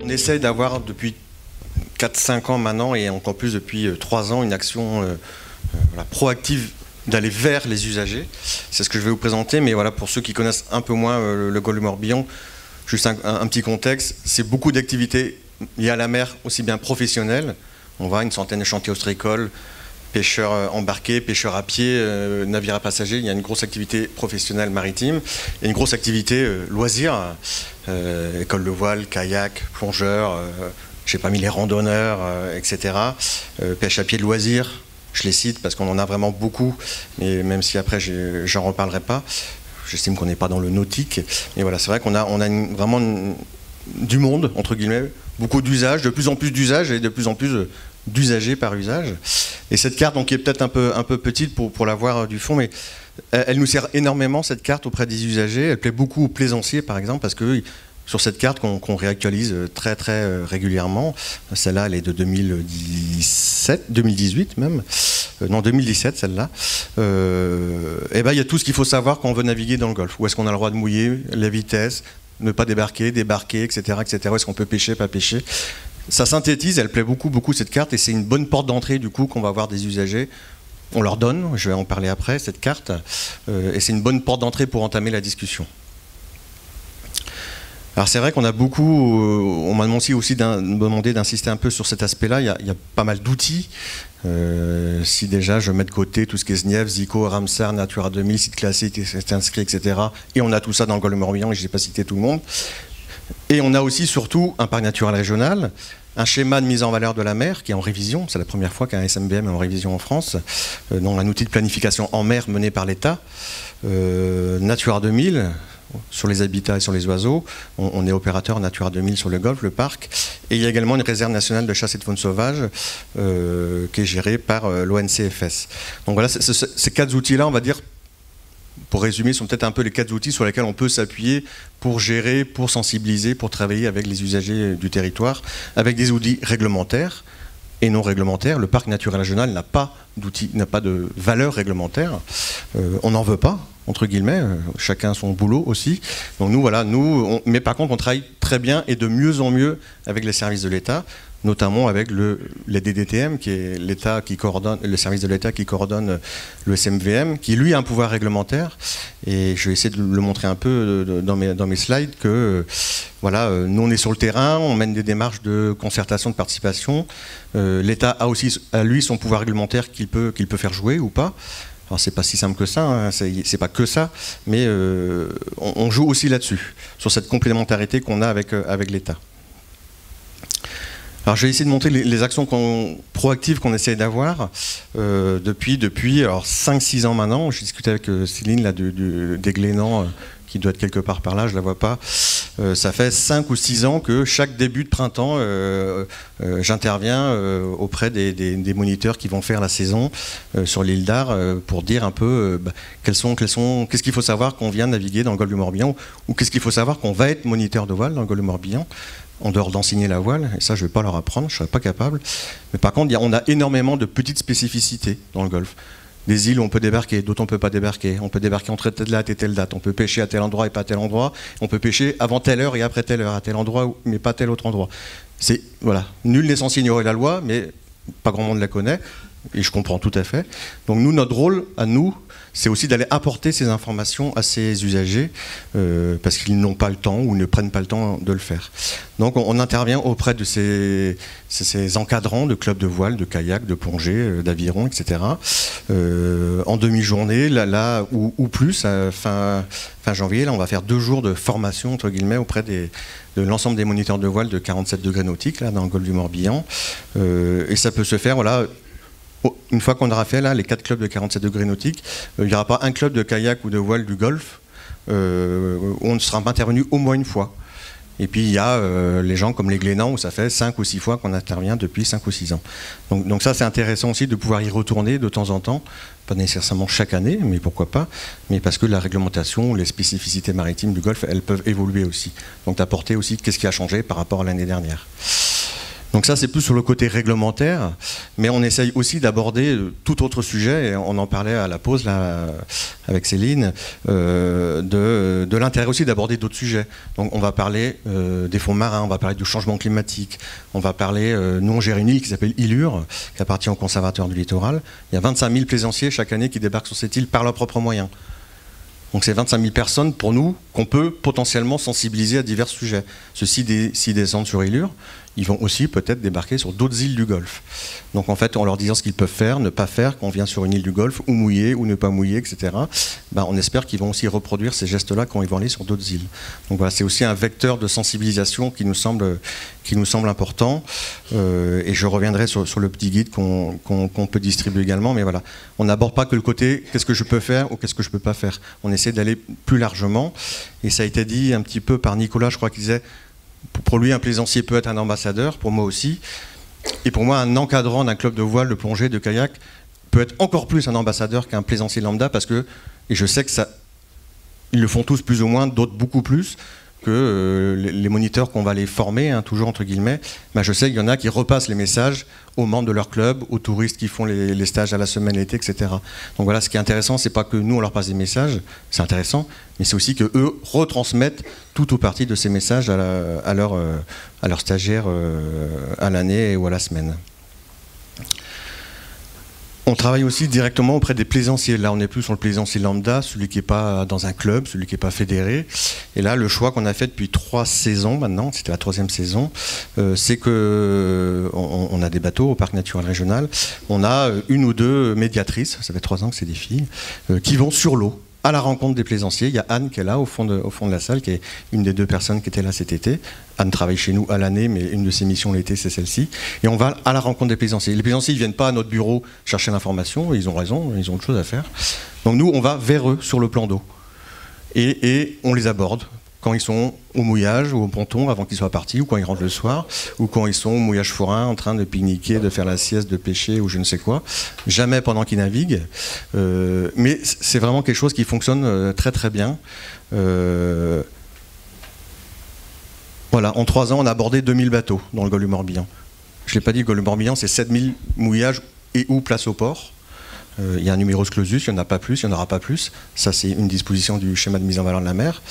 On essaye d'avoir depuis 4-5 ans maintenant, et encore plus depuis 3 ans, une action voilà, proactive d'aller vers les usagers. C'est ce que je vais vous présenter, mais voilà, pour ceux qui connaissent un peu moins le golfe du Morbihan, juste un petit contexte, c'est beaucoup d'activités liées à la mer, aussi bien professionnelles. On va une centaine de chantiers ostréicoles, pêcheurs embarqués, pêcheurs à pied, navires à passagers. Il y a une grosse activité professionnelle maritime et une grosse activité loisirs, école de voile, kayak, plongeurs, j'ai pas mis les randonneurs, etc. Pêche à pied de loisirs, je les cite parce qu'on en a vraiment beaucoup, mais même si après j'en reparlerai pas. J'estime qu'on n'est pas dans le nautique. Mais voilà, c'est vrai qu'on a vraiment du monde, entre guillemets, beaucoup d'usages, de plus en plus d'usages et de plus en plus d'usagers par usage. Et cette carte, donc, qui est peut-être un peu petite pour la voir du fond, mais elle nous sert énormément, cette carte, auprès des usagers. Elle plaît beaucoup aux plaisanciers, par exemple, parce que sur cette carte qu'on réactualise très régulièrement, celle-là, elle est de 2018 même, non 2017 celle-là, et ben, il y a tout ce qu'il faut savoir quand on veut naviguer dans le golfe. Où est-ce qu'on a le droit de mouiller, la vitesse, ne pas débarquer, etc. Où est-ce qu'on peut pêcher, pas pêcher. Ça synthétise, elle plaît beaucoup cette carte, et c'est une bonne porte d'entrée du coup qu'on va avoir des usagers. On leur donne, je vais en parler après, cette carte, et c'est une bonne porte d'entrée pour entamer la discussion. Alors c'est vrai qu'on a beaucoup, on m'a demandé d'insister un peu sur cet aspect-là. Il y a pas mal d'outils. Si déjà je mets de côté tout ce qui est SNIEF, ZICO, Ramsar, Natura 2000, site classé, c'est inscrit, etc. Et on a tout ça dans le golfe du Morbihan, et je n'ai pas cité tout le monde. Et on a aussi surtout un parc naturel régional, un schéma de mise en valeur de la mer qui est en révision. C'est la première fois qu'un SMBM est en révision en France, dont un outil de planification en mer mené par l'État. Natura 2000, sur les habitats et sur les oiseaux, on est opérateur Natura 2000 sur le golfe, le parc, et il y a également une réserve nationale de chasse et de faune sauvage qui est gérée par l'ONCFS. Donc voilà, ces 4 outils-là, on va dire, pour résumer, sont peut-être un peu les 4 outils sur lesquels on peut s'appuyer pour gérer, pour sensibiliser, pour travailler avec les usagers du territoire, avec des outils réglementaires et non réglementaires. Le parc naturel régional n'a pas d'outils, n'a pas de valeur réglementaire. On n'en veut pas, entre guillemets, chacun son boulot aussi. Donc nous, voilà, mais par contre, on travaille très bien et de mieux en mieux avec les services de l'État, notamment avec les DDTM, qui est l'État qui coordonne, le service de l'État qui coordonne le SMVM, qui lui a un pouvoir réglementaire. Et je vais essayer de le montrer un peu dans mes slides, que voilà, nous on est sur le terrain, on mène des démarches de concertation, de participation. L'État a aussi, à lui, son pouvoir réglementaire qu'il peut faire jouer ou pas. Alors c'est pas si simple que ça, hein, c'est pas que ça, mais on joue aussi là-dessus, sur cette complémentarité qu'on a avec l'État. Alors je vais essayer de montrer les actions proactives qu'on essaie d'avoir depuis 5-6 ans maintenant. J'ai discuté avec Céline là, des Glénans, qui doit être quelque part par là, je ne la vois pas. Ça fait 5 ou 6 ans que chaque début de printemps, j'interviens auprès des moniteurs qui vont faire la saison sur l'île d'Ar pour dire un peu qu'est-ce qu'il faut savoir qu'on vient naviguer dans le golfe du Morbihan, ou qu'est-ce qu'il faut savoir qu'on va être moniteur de voile dans le golfe du Morbihan, en dehors d'enseigner la voile, et ça je ne vais pas leur apprendre, je ne serais pas capable. Mais par contre, on a énormément de petites spécificités dans le golfe. Des îles où on peut débarquer, d'autres on ne peut pas débarquer. On peut débarquer entre telle date et telle date. On peut pêcher à tel endroit et pas à tel endroit. On peut pêcher avant telle heure et après telle heure, à tel endroit, mais pas tel autre endroit. Voilà. Nul n'est censé ignorer la loi, mais pas grand monde la connaît. Et je comprends tout à fait. Donc nous, notre rôle, à nous, c'est aussi d'aller apporter ces informations à ces usagers parce qu'ils n'ont pas le temps ou ne prennent pas le temps de le faire. Donc on intervient auprès de ces encadrants de clubs de voile, de kayak, de plongée, d'aviron, etc. En demi-journée, là ou plus, fin janvier, là, on va faire 2 jours de formation, entre guillemets, auprès de l'ensemble des moniteurs de voile de 47 degrés nautiques, là, dans le golfe du Morbihan. Et ça peut se faire, voilà. Une fois qu'on aura fait là, les 4 clubs de 47 degrés nautiques, il n'y aura pas un club de kayak ou de voile du golfe où on ne sera pas intervenu au moins une fois. Et puis il y a les gens comme les Glénans où ça fait 5 ou 6 fois qu'on intervient depuis 5 ou 6 ans. Donc ça c'est intéressant aussi de pouvoir y retourner de temps en temps, pas nécessairement chaque année, mais pourquoi pas, mais parce que la réglementation, les spécificités maritimes du golfe, elles peuvent évoluer aussi. Donc d'apporter aussi qu'est-ce qui a changé par rapport à l'année dernière. Donc ça, c'est plus sur le côté réglementaire, mais on essaye aussi d'aborder tout autre sujet, et on en parlait à la pause là, avec Céline, de l'intérêt aussi d'aborder d'autres sujets. Donc on va parler des fonds marins, on va parler du changement climatique, on va parler, nous on gère une île qui s'appelle Ilure, qui appartient au Conservatoire du littoral. Il y a 25 000 plaisanciers chaque année qui débarquent sur cette île par leurs propres moyens. Donc c'est 25 000 personnes, pour nous, qu'on peut potentiellement sensibiliser à divers sujets. Ceux-ci, s'ils descendent sur Ilure, ils vont aussi peut-être débarquer sur d'autres îles du Golfe. Donc en fait, en leur disant ce qu'ils peuvent faire, ne pas faire, quand on vient sur une île du Golfe, ou mouiller, ou ne pas mouiller, etc., ben, on espère qu'ils vont aussi reproduire ces gestes-là quand ils vont aller sur d'autres îles. Donc voilà, c'est aussi un vecteur de sensibilisation qui nous semble important. Et je reviendrai sur le petit guide qu'on peut distribuer également. Mais voilà, on n'aborde pas que le côté qu'est-ce que je peux faire ou qu'est-ce que je ne peux pas faire. On essaie d'aller plus largement. Et ça a été dit un petit peu par Nicolas, je crois qu'il disait, pour lui, un plaisancier peut être un ambassadeur, pour moi aussi. Et pour moi, un encadrant d'un club de voile, de plongée, de kayak, peut être encore plus un ambassadeur qu'un plaisancier lambda, parce que, et je sais que ça, ils le font tous plus ou moins, d'autres beaucoup plus, que les moniteurs qu'on va les former, hein, toujours entre guillemets, ben je sais qu'il y en a qui repassent les messages aux membres de leur club, aux touristes qui font les stages à la semaine, l'été, etc. Donc voilà, ce qui est intéressant, c'est pas que nous on leur passe des messages, c'est intéressant, mais c'est aussi que eux retransmettent tout ou partie de ces messages à leurs stagiaires à l'année ou à la semaine. On travaille aussi directement auprès des plaisanciers. Là, on n'est plus sur le plaisancier lambda, celui qui n'est pas dans un club, celui qui n'est pas fédéré. Et là, le choix qu'on a fait depuis 3 saisons maintenant, c'était la 3e saison, c'est qu'on a des bateaux au parc naturel régional. On a 1 ou 2 médiatrices, ça fait 3 ans que c'est des filles, qui vont sur l'eau, à la rencontre des plaisanciers. Il y a Anne qui est là au fond de la salle, qui est une des 2 personnes qui étaient là cet été. Anne travaille chez nous à l'année, mais une de ses missions l'été, c'est celle-ci. Et on va à la rencontre des plaisanciers. Les plaisanciers, ils ne viennent pas à notre bureau chercher l'information, ils ont raison, ils ont autre chose à faire. Donc nous, on va vers eux sur le plan d'eau. Et on les aborde quand ils sont au mouillage ou au ponton avant qu'ils soient partis, ou quand ils rentrent le soir, ou quand ils sont au mouillage forain en train de pique-niquer, de faire la sieste, de pêcher ou je ne sais quoi. Jamais pendant qu'ils naviguent. Mais c'est vraiment quelque chose qui fonctionne très très bien. Voilà, en 3 ans, on a abordé 2000 bateaux dans le Golfe du Morbihan. Je ne l'ai pas dit, le Golfe du Morbihan, c'est 7000 mouillages et ou place au port. Il y a un numerus clausus, il n'y en a pas plus, il n'y en aura pas plus. Ça, c'est une disposition du schéma de mise en valeur de la mer.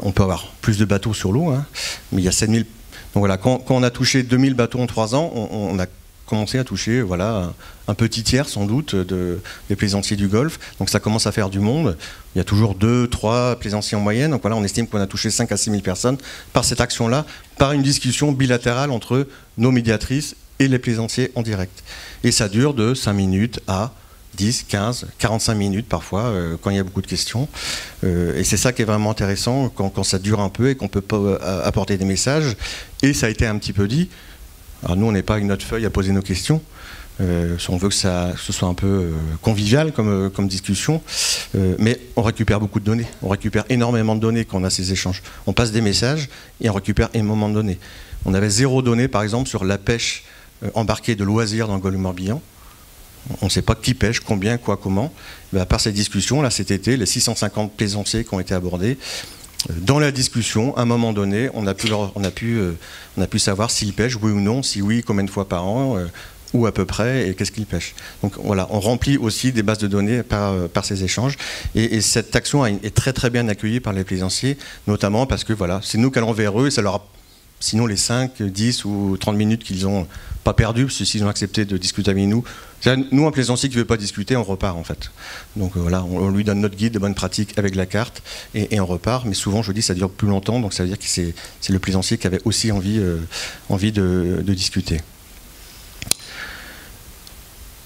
On peut avoir plus de bateaux sur l'eau, hein, mais il y a 7000. Donc voilà, quand on a touché 2000 bateaux en 3 ans, on a commencé à toucher voilà, un petit tiers sans doute des plaisanciers du Golfe. Donc ça commence à faire du monde. Il y a toujours 2, 3 plaisanciers en moyenne. Donc voilà, on estime qu'on a touché 5 à 6 000 personnes par cette action-là, par une discussion bilatérale entre nos médiatrices et les plaisanciers en direct. Et ça dure de 5 minutes à 10, 15, 45 minutes parfois, quand il y a beaucoup de questions. Et c'est ça qui est vraiment intéressant, quand ça dure un peu et qu'on peut apporter des messages. Et ça a été un petit peu dit. Alors nous, on n'est pas avec notre feuille à poser nos questions. On veut que ce soit un peu convivial comme discussion. Mais on récupère beaucoup de données. On récupère énormément de données quand on a ces échanges. On passe des messages et on récupère énormément de données. On avait 0 données, par exemple, sur la pêche embarquée de loisirs dans le Golfe du Morbihan. On ne sait pas qui pêche, combien, quoi, comment. Mais à part ces discussions, là, cet été, les 650 plaisanciers qui ont été abordés, dans la discussion, à un moment donné, on a pu savoir s'ils pêchent, oui ou non, si oui, combien de fois par an, où à peu près, et qu'est-ce qu'ils pêchent. Donc voilà, on remplit aussi des bases de données par ces échanges. Et cette action est très très bien accueillie par les plaisanciers, notamment parce que voilà, c'est nous qui allons vers eux, et ça leur a, sinon les 5, 10 ou 30 minutes qu'ils n'ont pas perdu, parce que s'ils ont accepté de discuter avec nous, nous, un plaisancier qui ne veut pas discuter, on repart en fait. Donc voilà, on lui donne notre guide de bonnes pratiques avec la carte et on repart. Mais souvent, je dis, ça dure plus longtemps, donc ça veut dire que c'est le plaisancier qui avait aussi envie de discuter.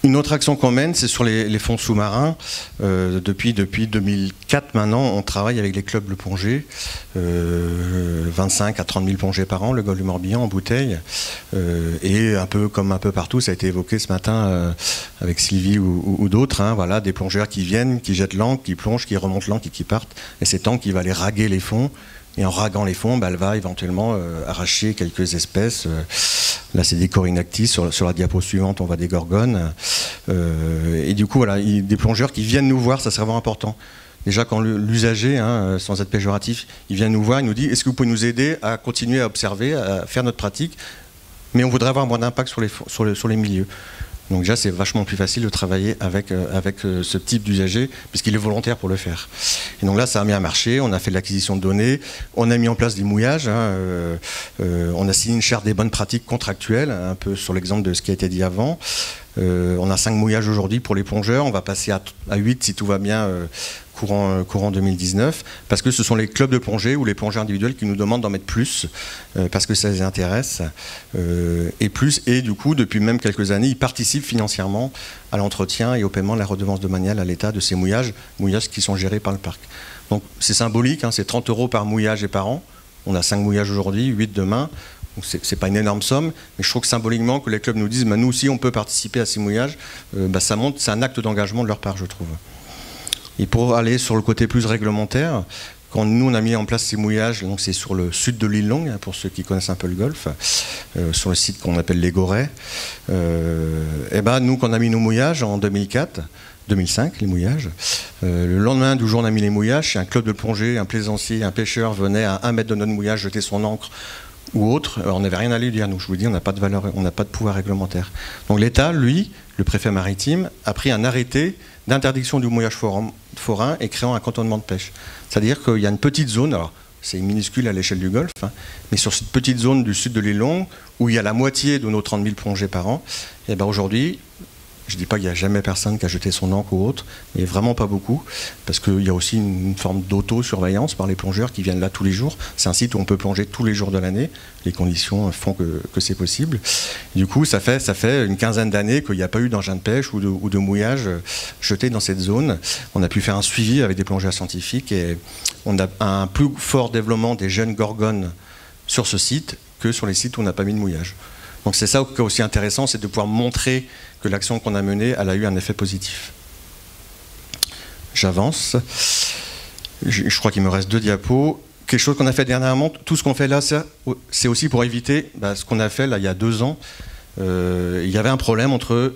Une autre action qu'on mène, c'est sur les fonds sous-marins. Depuis 2004 maintenant, on travaille avec les clubs de plongée, 25 à 30 000 plongées par an, le Golfe du Morbihan en bouteille. Et un peu comme un peu partout, ça a été évoqué ce matin avec Sylvie ou d'autres, hein, voilà, des plongeurs qui viennent, qui jettent l'ancre, qui plongent, qui remontent l'ancre et qui partent. Et c'est l'ancre qui va aller raguer les fonds. Et en raguant les fonds, elle va éventuellement arracher quelques espèces. Là, c'est des corinactis. Sur la diapo suivante, on voit des gorgones. Et du coup, voilà, des plongeurs qui viennent nous voir, ça c'est vraiment important. Déjà, quand l'usager, hein, sans être péjoratif, il vient nous voir, il nous dit « Est-ce que vous pouvez nous aider à continuer à observer, à faire notre pratique ?» mais on voudrait avoir moins d'impact sur les milieux. Donc déjà, c'est vachement plus facile de travailler avec ce type d'usager, puisqu'il est volontaire pour le faire. Et donc là, ça a bien marché, on a fait de l'acquisition de données, on a mis en place des mouillages, on a signé une charte des bonnes pratiques contractuelles, un peu sur l'exemple de ce qui a été dit avant. On a 5 mouillages aujourd'hui pour les plongeurs, on va passer à 8 si tout va bien courant 2019, parce que ce sont les clubs de plongée ou les plongeurs individuels qui nous demandent d'en mettre plus, parce que ça les intéresse, et du coup, depuis même quelques années, ils participent financièrement à l'entretien et au paiement de la redevance domaniale à l'État de ces mouillages qui sont gérés par le parc. Donc c'est symbolique, hein, c'est 30 € par mouillage et par an. On a 5 mouillages aujourd'hui, 8 demain. C'est pas une énorme somme, mais je trouve que symboliquement que les clubs nous disent nous aussi on peut participer à ces mouillages, ça montre, c'est un acte d'engagement de leur part, je trouve. Et pour aller sur le côté plus réglementaire, quand nous on a mis en place ces mouillages, donc c'est sur le sud de l'île Longue, pour ceux qui connaissent un peu le golfe, sur le site qu'on appelle les Gorets, nous quand on a mis nos mouillages en 2005, les mouillages. Le lendemain du jour on a mis les mouillages, c'est un club de plongée, un plaisancier, un pêcheur venait à 1 mètre de notre mouillage jeter son ancre ou autre, on n'avait rien à lui dire, nous je vous dis, on n'a pas de valeur, on n'a pas de pouvoir réglementaire. Donc l'État, lui, le préfet maritime, a pris un arrêté d'interdiction du mouillage forain et créant un cantonnement de pêche. C'est-à-dire qu'il y a une petite zone, alors c'est minuscule à l'échelle du Golfe, mais sur cette petite zone du sud de l'île Longue, où il y a la moitié de nos 30 000 plongées par an, et aujourd'hui, je ne dis pas qu'il n'y a jamais personne qui a jeté son ancre ou autre, mais vraiment pas beaucoup, parce qu'il y a aussi une forme d'auto-surveillance par les plongeurs qui viennent là tous les jours. C'est un site où on peut plonger tous les jours de l'année, les conditions font que c'est possible. Du coup, ça fait une quinzaine d'années qu'il n'y a pas eu d'engin de pêche ou de mouillage jeté dans cette zone. On a pu faire un suivi avec des plongeurs scientifiques et on a un plus fort développement des jeunes gorgones sur ce site que sur les sites où on n'a pas mis de mouillage. Donc c'est ça qui est aussi intéressant, c'est de pouvoir montrer que l'action qu'on a menée, elle a eu un effet positif. J'avance. Je crois qu'il me reste 2 diapos. Quelque chose qu'on a fait dernièrement, tout ce qu'on fait là, c'est aussi pour éviter ce qu'on a fait là il y a 2 ans. Il y avait un problème entre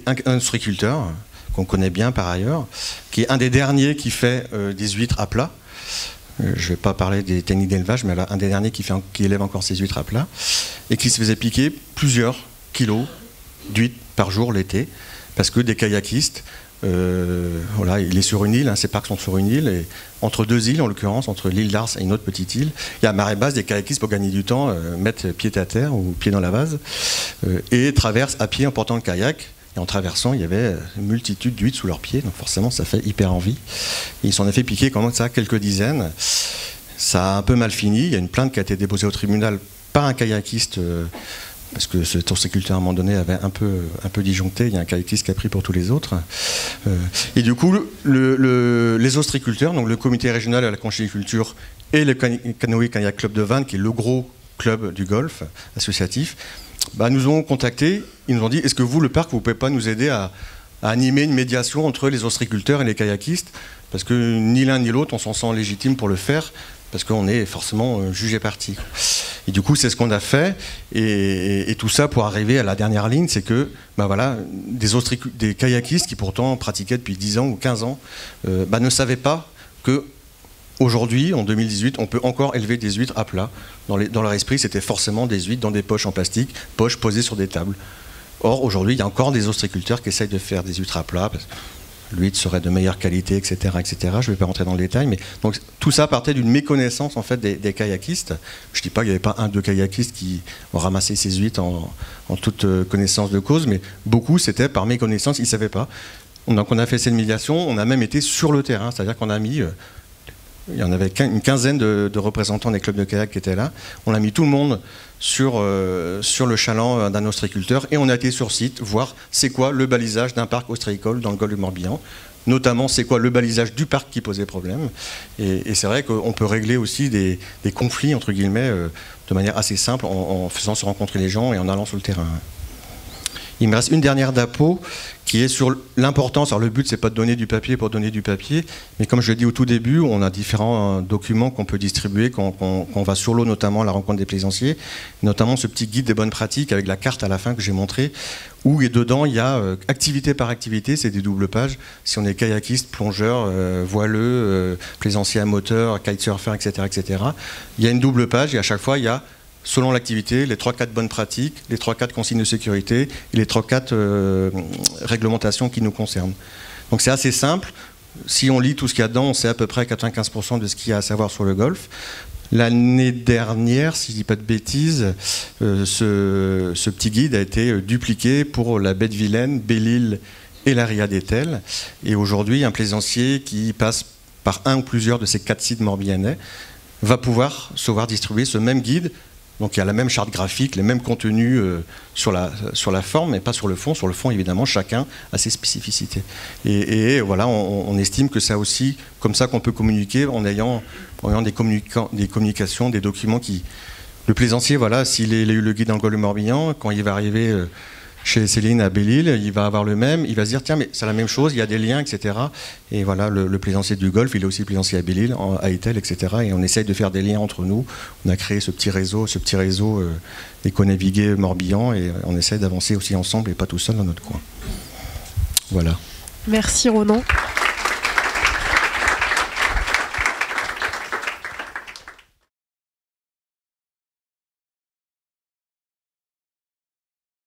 un ostréiculteur, qu'on connaît bien par ailleurs, qui est un des derniers qui fait des huîtres à plat. Je ne vais pas parler des techniques d'élevage, mais là, un des derniers qui élève encore ses huîtres à plat, et qui se faisait piquer plusieurs kilos d'huîtres par jour l'été, parce que des kayakistes, il est sur une île, ces parcs sont sur une île, et entre 2 îles en l'occurrence, entre l'île d'Ars et une autre petite île, il y a à marée basse des kayakistes pour gagner du temps, mettent pied à terre ou pied dans la vase, et traversent à pied en portant le kayak. Et en traversant, il y avait une multitude d'huîtres sous leurs pieds, donc forcément ça fait hyper envie. Et ils s'en ont fait piquer comme ça quelques dizaines. Ça a un peu mal fini, il y a une plainte qui a été déposée au tribunal par un kayakiste, parce que ce ostréiculteur à un moment donné avait un peu disjoncté, il y a un kayakiste qui a pris pour tous les autres. Et du coup, les ostréiculteurs, donc le comité régional à la conchyliculture et le Canoë Kayak Club de Vannes, qui est le gros club du Golfe associatif, nous ont contactés, ils nous ont dit, est-ce que vous, le parc, vous ne pouvez pas nous aider à animer une médiation entre les ostréiculteurs et les kayakistes, parce que ni l'un ni l'autre, on s'en sent légitime pour le faire, parce qu'on est forcément jugé parti. Et du coup, c'est ce qu'on a fait, et tout ça pour arriver à la dernière ligne, c'est que des kayakistes qui pourtant pratiquaient depuis 10 ans ou 15 ans, ne savaient pas que aujourd'hui, en 2018, on peut encore élever des huîtres à plat. Dans leur esprit, c'était forcément des huîtres dans des poches en plastique, poches posées sur des tables. Or, aujourd'hui, il y a encore des ostréiculteurs qui essayent de faire des huîtres à plat, parce que l'huître serait de meilleure qualité, etc. etc. Je ne vais pas rentrer dans le détail, mais donc, tout ça partait d'une méconnaissance en fait, des kayakistes. Je ne dis pas qu'il n'y avait pas 1 ou 2 kayakistes qui ont ramassé ces huîtres en toute connaissance de cause, mais beaucoup, c'était par méconnaissance, ils ne savaient pas. Donc, on a fait cette médiation, on a même été sur le terrain, c'est-à-dire qu'on a mis... il y en avait une quinzaine de représentants des clubs de kayak qui étaient là. On a mis tout le monde sur le chaland d'un ostréiculteur et on a été sur site voir c'est quoi le balisage d'un parc ostréicole dans le golfe du Morbihan. Notamment, c'est quoi le balisage du parc qui posait problème. Et c'est vrai qu'on peut régler aussi des conflits, entre guillemets, de manière assez simple en faisant se rencontrer les gens et en allant sur le terrain. Il me reste une dernière diapo qui est sur l'importance. Alors le but, c'est pas de donner du papier pour donner du papier, mais comme je l'ai dit au tout début, on a différents documents qu'on peut distribuer quand on va sur l'eau, notamment à la rencontre des plaisanciers, notamment ce petit guide des bonnes pratiques avec la carte à la fin que j'ai montré, où dedans il y a activité par activité, c'est des doubles pages. Si on est kayakiste, plongeur, voileux, plaisancier à moteur, kitesurfer, etc., etc., il y a une double page et à chaque fois il y a selon l'activité, les 3-4 bonnes pratiques, les 3-4 consignes de sécurité et les 3-4 réglementations qui nous concernent. Donc c'est assez simple. Si on lit tout ce qu'il y a dedans, on sait à peu près 95% de ce qu'il y a à savoir sur le golf. L'année dernière, si je ne dis pas de bêtises, ce petit guide a été dupliqué pour la baie de Vilaine, Belle-Île et la Ria d'Etel. Et aujourd'hui, un plaisancier qui passe par un ou plusieurs de ces 4 sites morbihanais va pouvoir se voir distribuer ce même guide. Donc il y a la même charte graphique, les mêmes contenus sur la forme, mais pas sur le fond. Sur le fond, évidemment, chacun a ses spécificités. Et voilà, on estime que c'est aussi comme ça qu'on peut communiquer en ayant des communications, des documents qui... Le plaisancier, voilà, s'il a eu le guide dans le golfe du Morbihan, quand il va arriver chez Céline à Belle-Île, il va avoir le même, il va se dire tiens mais c'est la même chose, il y a des liens, etc. Et voilà, le plaisancier du golfe, il est aussi plaisancier à Belle-Île, à Etel, etc. Et on essaye de faire des liens entre nous. On a créé ce petit réseau Éco-Naviguer Morbihan, et on essaye d'avancer aussi ensemble et pas tout seul dans notre coin. Voilà. Merci Ronan.